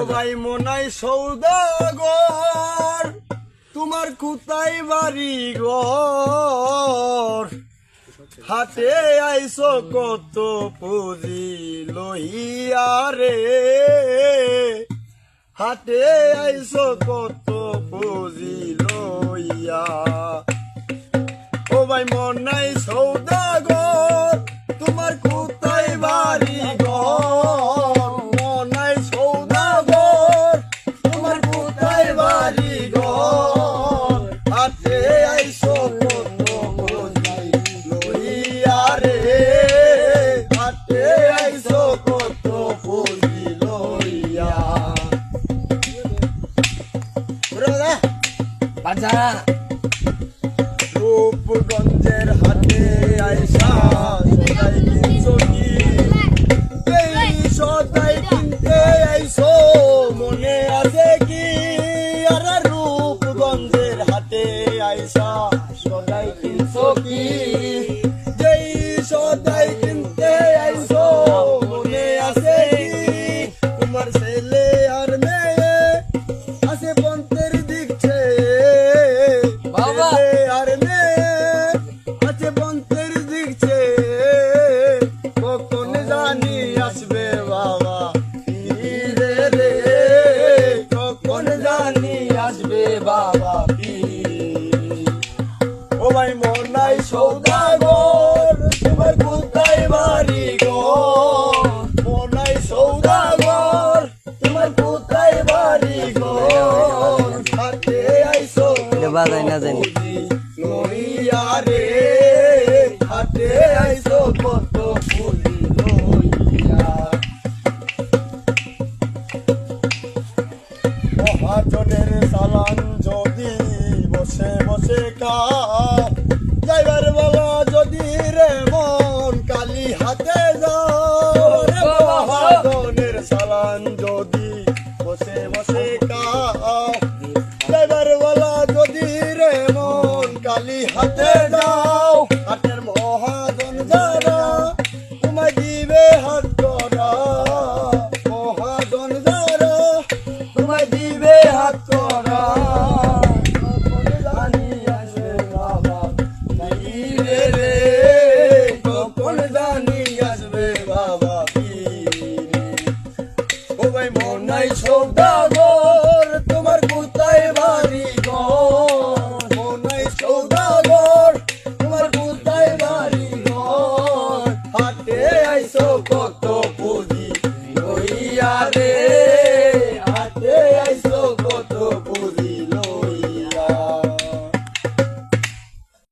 ভাই মনাই সৌদাগর তোমার কোথায় বাড়ি ঘর হাটে আইসো কত পুঁজি লইয়া রে হাটে আইসো কত পুঁজি লইয়া ও ভাই মনাই সৌদাগর তোমার কোথায় বাড়ি ঘর মনাই সৌদাগর তোমার কোথায় বাড়ি ঘর হাটে আইসো কত পুঁজি লইয়া রে হাটে আইসো কত পুঁজি লইয়া বাজা রূপগঞ্জের হাটে আইসা সদাই কিনছো কি এই সদাই কিনতে আইসো মনে আছে কি আরে রূপগঞ্জের হাটে আইসা সদাই কিনছো কি যেই সদাই কিনতে আইসো মনে আছে কি তোমার ছেলে আর মেয়ে আছে বন্তের দিচ্ছে বাবা আর মেয়ে আছে বন্তের দিচ্ছে কখন জানি আসবে বাবা ফিরে রে কখন জানি আসবে বাবা ফিরে ও ভাই মনাই সৌদাগর তোমার কোথায় বাড়ি গো মনাই সৌদাগর তোমার কোথায় বাড়ি গো হাতে আইসো বাজাই না জানি লইয়া রে হাটে আইসো কত পুঁজি লইয়া মহাজনের সালান যদি বসে বসে খাও যাইবার বলা যদি রে মন কালি হাতে যাও রে মহাজনের সালান যদি বসে বসে খাও যাইবার বলা যদি রে মন কালি হাতে যাও হাতের মহাজন যারা তোমায় দিবে হাত করা মহাজন যারা তোমায় দিবে হাত করা কখন জানি আসবে বাবা ফিরে রে কখন জানি আসবে বাবা ফিরে ও ভাই মনাই সৌদাগর